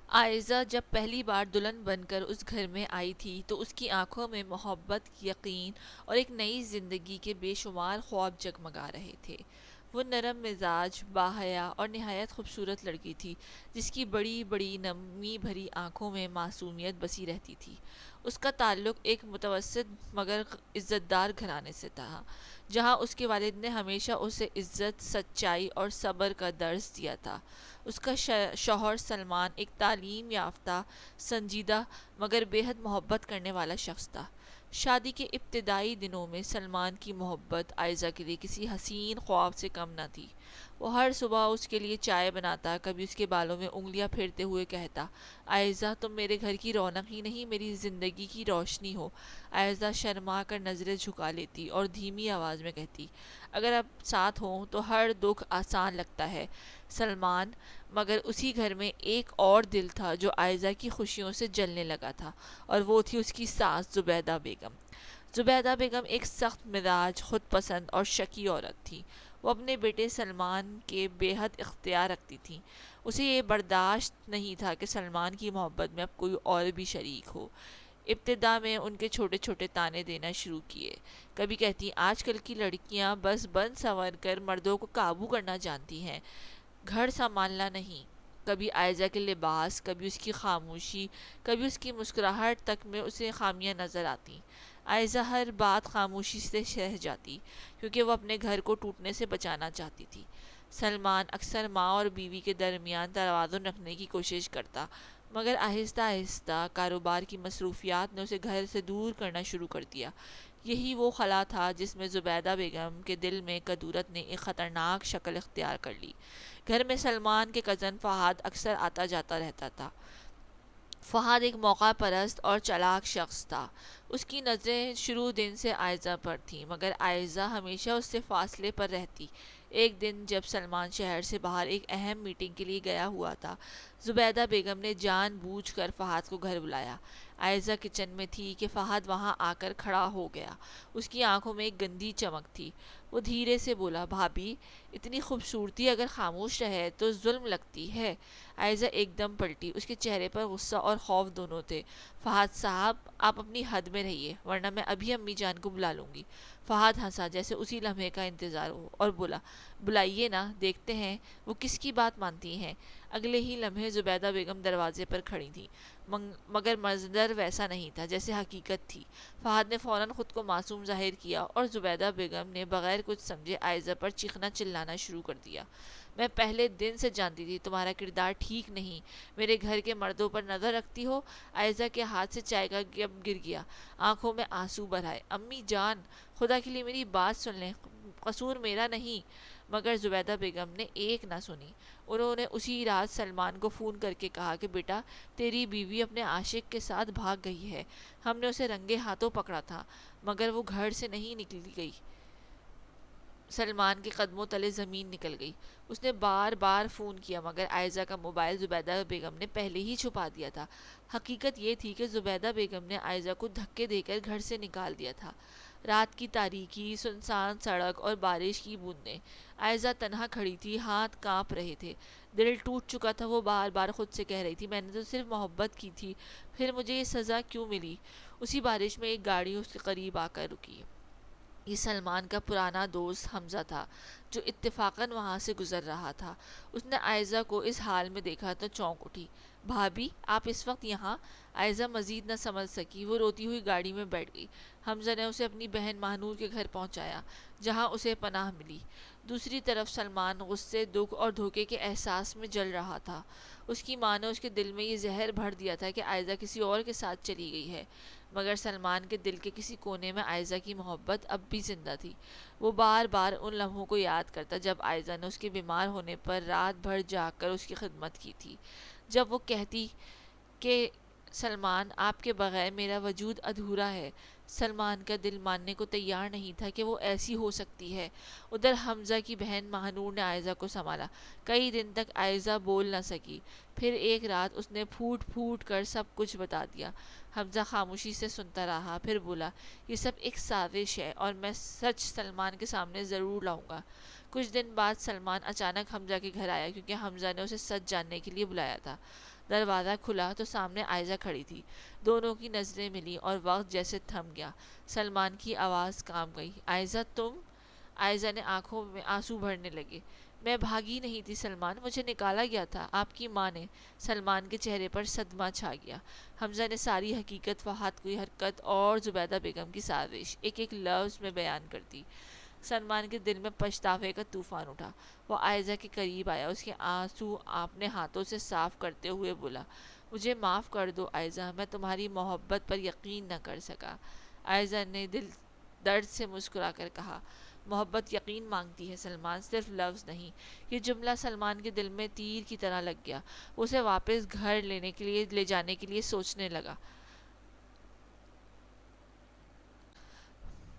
عائزہ جب پہلی بار دلہن بن کر اس گھر میں آئی تھی تو اس کی آنکھوں میں محبت، یقین اور ایک نئی زندگی کے بے شمار خواب جگمگا رہے تھے۔ وہ نرم مزاج، باحیا اور نہایت خوبصورت لڑکی تھی جس کی بڑی بڑی نمی بھری آنکھوں میں معصومیت بسی رہتی تھی۔ اس کا تعلق ایک متوسط مگر عزت دار گھرانے سے تھا، جہاں اس کے والد نے ہمیشہ اسے عزت، سچائی اور صبر کا درس دیا تھا۔ اس کا شوہر سلمان ایک تعلیم یافتہ، سنجیدہ مگر بے حد محبت کرنے والا شخص تھا۔ شادی کے ابتدائی دنوں میں سلمان کی محبت عائزہ کے لیے کسی حسین خواب سے کم نہ تھی۔ وہ ہر صبح اس کے لیے چائے بناتا، کبھی اس کے بالوں میں انگلیاں پھیرتے ہوئے کہتا، عائزہ تم میرے گھر کی رونق ہی نہیں، میری زندگی کی روشنی ہو۔ عائزہ شرما کر نظریں جھکا لیتی اور دھیمی آواز میں کہتی، اگر اب ساتھ ہوں تو ہر دکھ آسان لگتا ہے سلمان۔ مگر اسی گھر میں ایک اور دل تھا جو عائزہ کی خوشیوں سے جلنے لگا تھا، اور وہ تھی اس کی ساس زبیدہ بیگم۔ زبیدہ بیگم ایک سخت مزاج، خود پسند اور شکی عورت تھی۔ وہ اپنے بیٹے سلمان کے بے حد اختیار رکھتی تھی۔ اسے یہ برداشت نہیں تھا کہ سلمان کی محبت میں اب کوئی اور بھی شریک ہو۔ ابتدا میں ان کے چھوٹے چھوٹے تانے دینا شروع کیے۔ کبھی کہتی، آج کل کی لڑکیاں بس بن سنور کر مردوں کو قابو کرنا جانتی ہیں، گھر سنبھالنا نہیں۔ کبھی عائزہ کے لباس، کبھی اس کی خاموشی، کبھی اس کی مسکراہٹ تک میں اسے خامیاں نظر آتی۔ عائزہ ہر بات خاموشی سے سہ جاتی، کیونکہ وہ اپنے گھر کو ٹوٹنے سے بچانا چاہتی تھی۔ سلمان اکثر ماں اور بیوی کے درمیان توازن رکھنے کی کوشش کرتا، مگر آہستہ آہستہ کاروبار کی مصروفیات نے اسے گھر سے دور کرنا شروع کر دیا۔ یہی وہ خلا تھا جس میں زبیدہ بیگم کے دل میں کدورت نے ایک خطرناک شکل اختیار کر لی۔ گھر میں سلمان کے کزن فہد اکثر آتا جاتا رہتا تھا۔ فہد ایک موقع پرست اور چالاک شخص تھا۔ اس کی نظریں شروع دن سے عائزہ پر تھیں، مگر عائزہ ہمیشہ اس سے فاصلے پر رہتی۔ ایک دن جب سلمان شہر سے باہر ایک اہم میٹنگ کے لیے گیا ہوا تھا، زبیدہ بیگم نے جان بوجھ کر فہد کو گھر بلایا۔ عائزہ کچن میں تھی کہ فہد وہاں آ کر کھڑا ہو گیا۔ اس کی آنکھوں میں ایک گندی چمک تھی۔ وہ دھیرے سے بولا، بھابھی، اتنی خوبصورتی اگر خاموش رہے تو ظلم لگتی ہے۔ عائزہ ایک دم پلٹی، اس کے چہرے پر غصہ اور خوف دونوں تھے۔ فہد صاحب، آپ اپنی حد میں رہیے، ورنہ میں ابھی امی جان کو بلا لوں گی۔ فہد ہنسا جیسے اسی لمحے کا انتظار ہو اور بولا، بلائیے نا، دیکھتے ہیں وہ کس کی بات مانتی ہیں۔ اگلے ہی لمحے زبیدہ بیگم دروازے پر کھڑی تھی، مگر منظر ویسا نہیں تھا جیسے حقیقت تھی۔ فہد نے فوراً خود کو معصوم ظاہر کیا اور زبیدہ بیگم نے بغیر کچھ سمجھے عائزہ پر چیخنا چلانا شروع کر دیا۔ میں پہلے دن سے جانتی تھی تمہارا کردار ٹھیک نہیں، میرے گھر کے مردوں پر نظر رکھتی ہو۔ عائزہ کے ہاتھ سے چائے کا کپ گر گیا، آنکھوں میں آنسو بھر آئے۔ امی جان، خدا کے لیے میری بات سن لیں، قصور میرا نہیں۔ مگر زبیدہ بیگم نے ایک نہ سنی۔ انہوں نے اسی رات سلمان کو فون کر کے کہا کہ بیٹا، تیری بیوی اپنے عاشق کے ساتھ بھاگ گئی ہے۔ ہم نے اسے رنگے ہاتھوں پکڑا تھا، مگر وہ گھر سے نہیں نکلی گئی۔ سلمان کے قدموں تلے زمین نکل گئی۔ اس نے بار بار فون کیا، مگر عائزہ کا موبائل زبیدہ بیگم نے پہلے ہی چھپا دیا تھا۔ حقیقت یہ تھی کہ زبیدہ بیگم نے عائزہ کو دھکے دے کر گھر سے نکال دیا تھا۔ رات کی تاریکی، سنسان سڑک اور بارش کی بوندیں۔ عائزہ تنہا کھڑی تھی، ہاتھ کانپ رہے تھے، دل ٹوٹ چکا تھا۔ وہ بار بار خود سے کہہ رہی تھی، میں نے تو صرف محبت کی تھی، پھر مجھے یہ سزا کیوں ملی؟ اسی بارش میں ایک گاڑی اس کے قریب آ کر رکی۔ یہ سلمان کا پرانا دوست حمزہ تھا، جو اتفاقاً وہاں سے گزر رہا تھا۔ اس نے عائزہ کو اس حال میں دیکھا تو چونک اٹھی۔ بھابھی، آپ اس وقت یہاں؟ عائزہ مزید نہ سمجھ سکی، وہ روتی ہوئی گاڑی میں بیٹھ گئی۔ حمزہ نے اسے اپنی بہن ماہنور کے گھر پہنچایا، جہاں اسے پناہ ملی۔ دوسری طرف سلمان غصے، دکھ اور دھوکے کے احساس میں جل رہا تھا۔ اس کی ماں نے اس کے دل میں یہ زہر بھر دیا تھا کہ عائزہ کسی اور کے ساتھ چلی گئی ہے، مگر سلمان کے دل کے کسی کونے میں عائزہ کی محبت اب بھی زندہ تھی۔ وہ بار بار ان لمحوں کو یاد کرتا جب عائزہ نے اس کے بیمار ہونے پر رات بھر جاگ کر اس کی خدمت کی تھی، جب وہ کہتی کہ سلمان، آپ کے بغیر میرا وجود ادھورا ہے۔ سلمان کا دل ماننے کو تیار نہیں تھا کہ وہ ایسی ہو سکتی ہے۔ ادھر حمزہ کی بہن ماہنور نے عائزہ کو سنبھالا۔ کئی دن تک عائزہ بول نہ سکی، پھر ایک رات اس نے پھوٹ پھوٹ کر سب کچھ بتا دیا۔ حمزہ خاموشی سے سنتا رہا، پھر بولا، یہ سب ایک سازش ہے اور میں سچ سلمان کے سامنے ضرور لاؤں گا۔ کچھ دن بعد سلمان اچانک حمزہ کے گھر آیا، کیونکہ حمزہ نے اسے سچ جاننے کے لیے بلایا تھا۔ دروازہ کھلا تو سامنے عائزہ کھڑی تھی۔ دونوں کی نظریں ملی اور وقت جیسے تھم گیا۔ سلمان کی آواز کانپ گئی، عائزہ تم؟ عائزہ نے آنکھوں میں آنسو بھرنے لگے۔ میں بھاگی نہیں تھی سلمان، مجھے نکالا گیا تھا آپ کی ماں نے۔ سلمان کے چہرے پر صدمہ چھا گیا۔ حمزہ نے ساری حقیقت، فہد کی حرکت اور زبیدہ بیگم کی سازش ایک ایک لفظ میں بیان کر دی۔ سلمان کے دل میں پچھتاوے کا طوفان اٹھا۔ وہ عائزہ کے قریب آیا، اس کے آنسو اپنے ہاتھوں سے صاف کرتے ہوئے بولا، مجھے معاف کر دو عائزہ، میں تمہاری محبت پر یقین نہ کر سکا۔ عائزہ نے درد سے مسکرا کر کہا، محبت یقین مانگتی ہے سلمان، صرف لفظ نہیں۔ یہ جملہ سلمان کے دل میں تیر کی طرح لگ گیا۔ اسے واپس گھر لے جانے کے لیے سوچنے لگا،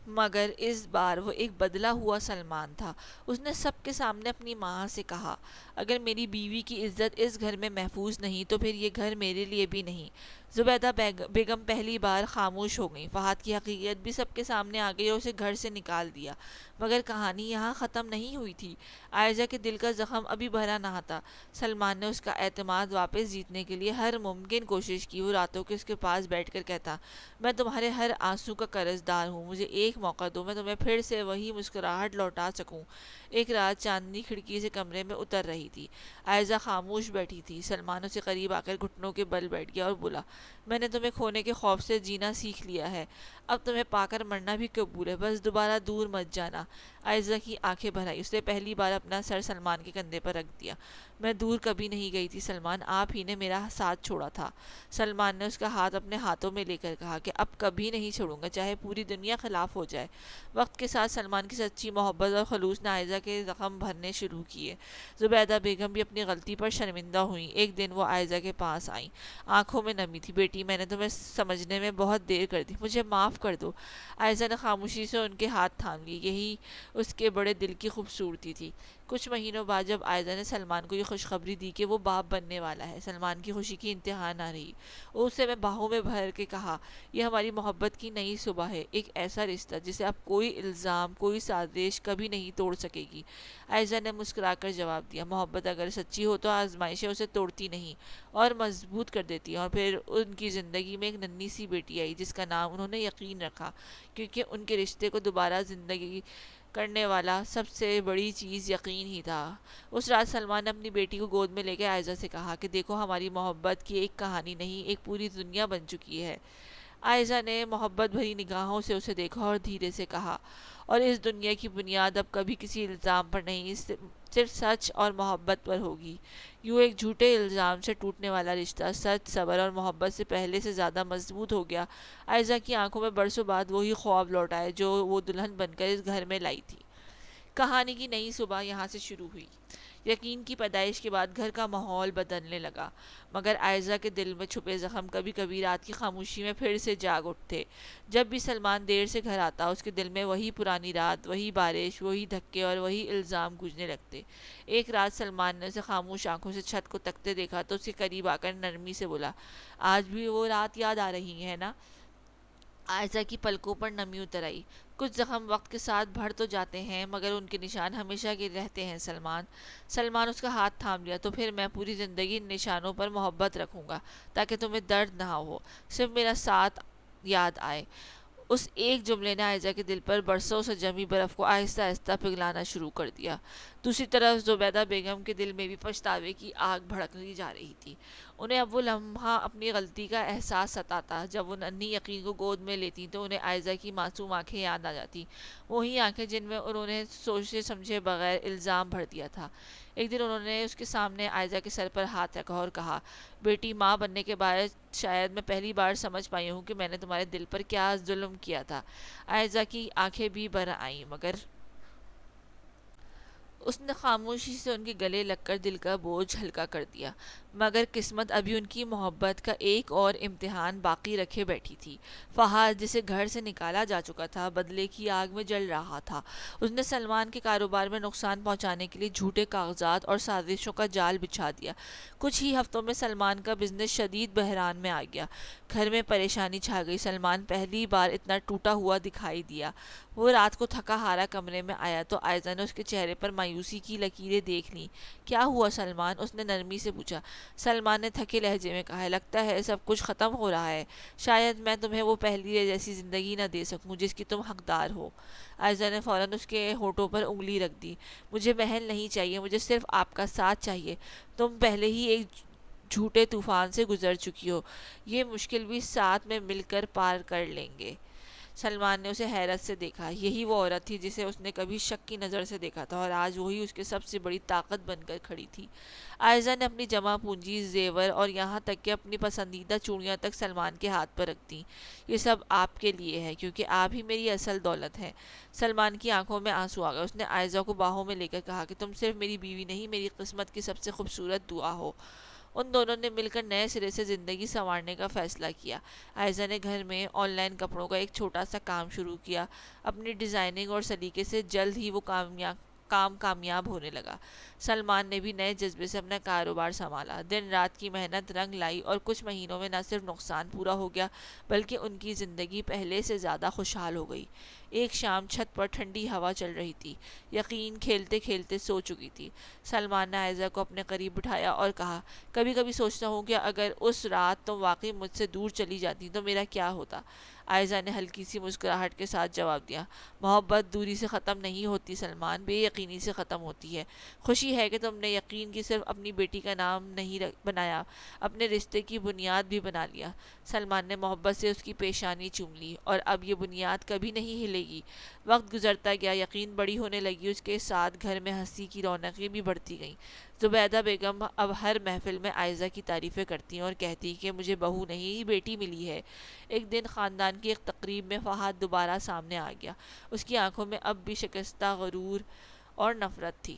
مگر اس بار وہ ایک بدلا ہوا سلمان تھا۔ اس نے سب کے سامنے اپنی ماں سے کہا، اگر میری بیوی کی عزت اس گھر میں محفوظ نہیں تو پھر یہ گھر میرے لیے بھی نہیں۔ زبیدہ بیگم پہلی بار خاموش ہو گئیں۔ فہد کی حقیقت بھی سب کے سامنے آ گئی اور اسے گھر سے نکال دیا۔ مگر کہانی یہاں ختم نہیں ہوئی تھی۔ عائزہ کے دل کا زخم ابھی بھرا نہ تھا۔ سلمان نے اس کا اعتماد واپس جیتنے کے لیے ہر ممکن کوشش کی۔ وہ راتوں کے اس کے پاس بیٹھ کر کہتا، میں تمہارے ہر آنسو کا قرض دار ہوں، مجھے ایک موقع دو، میں تمہیں پھر سے وہی مسکراہٹ لوٹا سکوں۔ ایک رات چاندنی کھڑکی سے کمرے میں اتر رہی تھی۔ عائزہ خاموش بیٹھی تھی۔ سلمان اسے قریب آ کر گھٹنوں کے بل بیٹھ گیا اور بولا، میں نے تمہیں کھونے کے خوف سے جینا سیکھ لیا ہے، اب تمہیں پا کر مرنا بھی قبول ہے، بس دوبارہ دور مت جانا۔ عائزہ کی آنکھیں بھر آئی، اس نے پہلی بار اپنا سر سلمان کے کندھے پر رکھ دیا۔ میں دور کبھی نہیں گئی تھی سلمان، آپ ہی نے میرا ساتھ چھوڑا تھا۔ سلمان نے اس کا ہاتھ اپنے ہاتھوں میں لے کر کہا کہ اب کبھی نہیں چھوڑوں گا، چاہے پوری دنیا خلاف ہو جائے۔ وقت کے ساتھ سلمان کی سچی محبت اور خلوص نے عائزہ کے زخم بھرنے شروع کیے۔ زبیدہ بیگم بھی اپنی غلطی پر شرمندہ ہوئیں۔ ایک دن وہ عائزہ کے پاس آئیں، آنکھوں میں نمی تھی۔ بیٹی، میں نے تمہیں سمجھنے میں بہت دیر کر دی، مجھے معاف کر دو۔ عائزہ نے خاموشی سے ان کے ہاتھ تھام لیے، یہی اس کے بڑے دل کی خوبصورتی تھی۔ کچھ مہینوں بعد جب عائزہ نے سلمان کو یہ خوشخبری دی کہ وہ باپ بننے والا ہے، سلمان کی خوشی کی انتہا نہ رہی۔ اسے میں باہوں میں بھر کے کہا، یہ ہماری محبت کی نئی صبح ہے، ایک ایسا رشتہ جسے اب کوئی الزام، کوئی سازش کبھی نہیں توڑ سکے گی۔ عائزہ نے مسکرا کر جواب دیا، محبت اگر سچی ہو تو آزمائشیں اسے توڑتی نہیں اور مضبوط کر دیتی ہیں۔ اور پھر ان کی زندگی میں ایک ننھی سی بیٹی آئی جس کا نام انہوں نے یقین رکھا، کیونکہ ان کے رشتے کو دوبارہ زندگی کرنے والا سب سے بڑی چیز یقین ہی تھا۔ اس رات سلمان نے اپنی بیٹی کو گود میں لے کے عائزہ سے کہا کہ دیکھو، ہماری محبت کی ایک کہانی نہیں، ایک پوری دنیا بن چکی ہے۔ عائزہ نے محبت بھری نگاہوں سے اسے دیکھا اور دھیرے سے کہا، اور اس دنیا کی بنیاد اب کبھی کسی الزام پر نہیں، صرف سچ اور محبت پر ہوگی۔ یوں ایک جھوٹے الزام سے ٹوٹنے والا رشتہ سچ، صبر اور محبت سے پہلے سے زیادہ مضبوط ہو گیا۔ عائزہ کی آنکھوں میں برسوں بعد وہی خواب لوٹ آئے جو وہ دلہن بن کر اس گھر میں لائی تھی۔ کہانی کی نئی صبح یہاں سے شروع ہوئی۔ یقین کی پیدائش کے بعد گھر کا ماحول بدلنے لگا، مگر عائزہ کے دل میں چھپے زخم کبھی کبھی رات کی خاموشی میں پھر سے جاگ اٹھتے۔ جب بھی سلمان دیر سے گھر آتا، اس کے دل میں وہی پرانی رات، وہی بارش، وہی دھکے اور وہی الزام گونجنے لگتے۔ ایک رات سلمان نے اسے خاموش آنکھوں سے چھت کو تکتے دیکھا تو اس کے قریب آ کر نرمی سے بولا، آج بھی وہ رات یاد آ رہی ہے نا؟ عائزہ کی پلکوں پر نمی اتر آئی۔ کچھ زخم وقت کے ساتھ بڑھ تو جاتے ہیں، مگر ان کے نشان ہمیشہ کے رہتے ہیں سلمان۔ سلمان اس کا ہاتھ تھام لیا، تو پھر میں پوری زندگی ان نشانوں پر محبت رکھوں گا، تاکہ تمہیں درد نہ ہو، صرف میرا ساتھ یاد آئے۔ اس ایک جملے نے عائزہ کے دل پر برسوں سے جمی برف کو آہستہ آہستہ پگھلانا شروع کر دیا۔ دوسری طرف زبیدہ بیگم کے دل میں بھی پچھتاوے کی آگ بھڑکتی جا رہی تھی۔ انہیں اب وہ لمحہ اپنی غلطی کا احساس ستاتا جب وہ ننھی یقین کو گود میں لیتی تو انہیں عائزہ کی معصوم آنکھیں یاد آ جاتی، وہی آنکھیں جن میں انہوں نے سوچے سمجھے بغیر الزام بھر دیا تھا۔ ایک دن انہوں نے اس کے سامنے عائزہ کے سر پر ہاتھ رکھا اور کہا، بیٹی، ماں بننے کے بعد شاید میں پہلی بار سمجھ پائی ہوں کہ میں نے تمہارے دل پر کیا ظلم کیا تھا۔ عائزہ کی آنکھیں بھی بھر آئیں، مگر اس نے خاموشی سے ان کے گلے لگ کر دل کا بوجھ ہلکا کر دیا۔ مگر قسمت ابھی ان کی محبت کا ایک اور امتحان باقی رکھے بیٹھی تھی۔ فہد، جسے گھر سے نکالا جا چکا تھا، بدلے کی آگ میں جل رہا تھا۔ اس نے سلمان کے کاروبار میں نقصان پہنچانے کے لیے جھوٹے کاغذات اور سازشوں کا جال بچھا دیا۔ کچھ ہی ہفتوں میں سلمان کا بزنس شدید بحران میں آ گیا۔ گھر میں پریشانی چھا گئی۔ سلمان پہلی بار اتنا ٹوٹا ہوا دکھائی دیا۔ وہ رات کو تھکا ہارا کمرے میں آیا تو عائزہ نے اس کے چہرے پر مایوسی کی لکیریں دیکھ لیں۔ کیا ہوا سلمان؟ اس نے نرمی سے پوچھا۔ سلمان نے تھکے لہجے میں کہا، لگتا ہے سب کچھ ختم ہو رہا ہے، شاید میں تمہیں وہ پہلی جیسی زندگی نہ دے سکوں جس کی تم حقدار ہو۔ عائزہ نے فوراً اس کے ہونٹوں پر انگلی رکھ دی۔ مجھے محل نہیں چاہیے، مجھے صرف آپ کا ساتھ چاہیے۔ تم پہلے ہی ایک جھوٹے طوفان سے گزر چکی ہو، یہ مشکل بھی ساتھ میں مل کر پار کر لیں گے۔ سلمان نے اسے حیرت سے دیکھا۔ یہی وہ عورت تھی جسے اس نے کبھی شک کی نظر سے دیکھا تھا، اور آج وہی اس کے سب سے بڑی طاقت بن کر کھڑی تھی۔ عائزہ نے اپنی جمع پونجی، زیور اور یہاں تک کہ اپنی پسندیدہ چوڑیاں تک سلمان کے ہاتھ پر رکھ دیں۔ یہ سب آپ کے لیے ہے، کیونکہ آپ ہی میری اصل دولت ہیں۔ سلمان کی آنکھوں میں آنسو آ گئے۔ اس نے عائزہ کو باہوں میں لے کر کہا کہ تم صرف میری بیوی نہیں، میری قسمت کی سب سے خوبصورت دعا ہو۔ ان دونوں نے مل کر نئے سرے سے زندگی سنوارنے کا فیصلہ کیا۔ عائزہ نے گھر میں آن لائن کپڑوں کا ایک چھوٹا سا کام شروع کیا۔ اپنی ڈیزائننگ اور سلیقے سے جلد ہی وہ کام کامیاب ہونے لگا۔ سلمان نے بھی نئے جذبے سے اپنا کاروبار سنبھالا۔ دن رات کی محنت رنگ لائی، اور کچھ مہینوں میں نہ صرف نقصان پورا ہو گیا بلکہ ان کی زندگی پہلے سے زیادہ خوشحال ہو گئی۔ ایک شام چھت پر ٹھنڈی ہوا چل رہی تھی۔ یقین کھیلتے کھیلتے سو چکی تھی۔ سلمان نے عائزہ کو اپنے قریب بٹھایا اور کہا، کبھی کبھی سوچتا ہوں کہ اگر اس رات تم واقعی مجھ سے دور چلی جاتی تو میرا کیا ہوتا۔ عائزہ نے ہلکی سی مسکراہٹ کے ساتھ جواب دیا، محبت دوری سے ختم نہیں ہوتی سلمان، بے یقینی سے ختم ہوتی ہے۔ خوشی ہے کہ تم نے یقین کی صرف اپنی بیٹی کا نام نہیں بنایا، اپنے رشتے کی بنیاد بھی بنا لیا۔ سلمان نے محبت سے اس کی پیشانی چوم لی، اور اب یہ بنیاد کبھی نہیں ہلے گی۔ وقت گزرتا گیا، یقین بڑی ہونے لگی، اس کے ساتھ گھر میں ہنسی کی رونقیں بھی بڑھتی گئیں۔ زبیدہ بیگم اب ہر محفل میں عائزہ کی تعریفیں کرتی اور کہتی کہ مجھے بہو نہیں بیٹی ملی ہے۔ ایک دن خاندان کی ایک تقریب میں فہد دوبارہ سامنے آ گیا۔ اس کی آنکھوں میں اب بھی شکستہ غرور اور نفرت تھی۔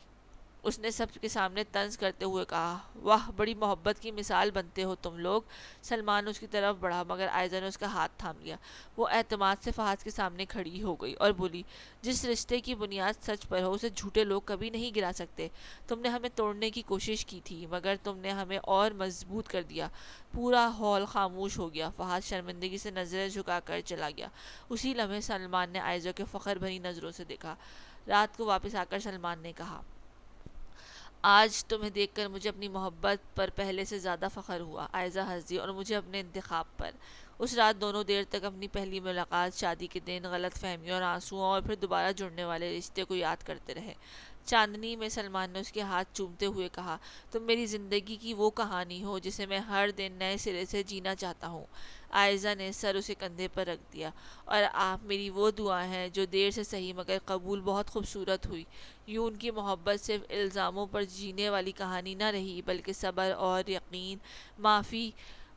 اس نے سب کے سامنے طنز کرتے ہوئے کہا، واہ، بڑی محبت کی مثال بنتے ہو تم لوگ۔ سلمان اس کی طرف بڑھا، مگر عائزہ نے اس کا ہاتھ تھام لیا۔ وہ اعتماد سے فہد کے سامنے کھڑی ہو گئی اور بولی، جس رشتے کی بنیاد سچ پر ہو اسے جھوٹے لوگ کبھی نہیں گرا سکتے۔ تم نے ہمیں توڑنے کی کوشش کی تھی، مگر تم نے ہمیں اور مضبوط کر دیا۔ پورا ہال خاموش ہو گیا۔ فہد شرمندگی سے نظریں جھکا کر چلا گیا۔ اسی لمحے سلمان نے عائزہ کے فخر بھری نظروں سے دیکھا۔ رات کو واپس آ کر سلمان نے کہا، آج تمہیں دیکھ کر مجھے اپنی محبت پر پہلے سے زیادہ فخر ہوا۔ عائزہ ہنس دی، اور مجھے اپنے انتخاب پر۔ اس رات دونوں دیر تک اپنی پہلی ملاقات، شادی کے دن، غلط فہمیوں اور آنسوؤں اور پھر دوبارہ جڑنے والے رشتے کو یاد کرتے رہے۔ چاندنی میں سلمان نے اس کے ہاتھ چومتے ہوئے کہا، تم میری زندگی کی وہ کہانی ہو جسے میں ہر دن نئے سرے سے جینا چاہتا ہوں۔ عائزہ نے سر اسے کندھے پر رکھ دیا، اور آپ میری وہ دعا ہیں جو دیر سے صحیح مگر قبول بہت خوبصورت ہوئی۔ یوں ان کی محبت صرف الزاموں پر جینے والی کہانی نہ رہی، بلکہ صبر اور یقین، معافی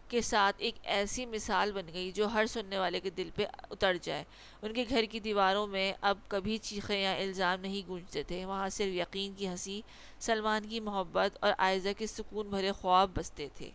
کے ساتھ ایک ایسی مثال بن گئی جو ہر سننے والے کے دل پہ اتر جائے۔ ان کے گھر کی دیواروں میں اب کبھی چیخیں یا الزام نہیں گونجتے تھے، وہاں صرف یقین کی ہنسی، سلمان کی محبت اور عائزہ کے سکون بھرے خواب بستے تھے۔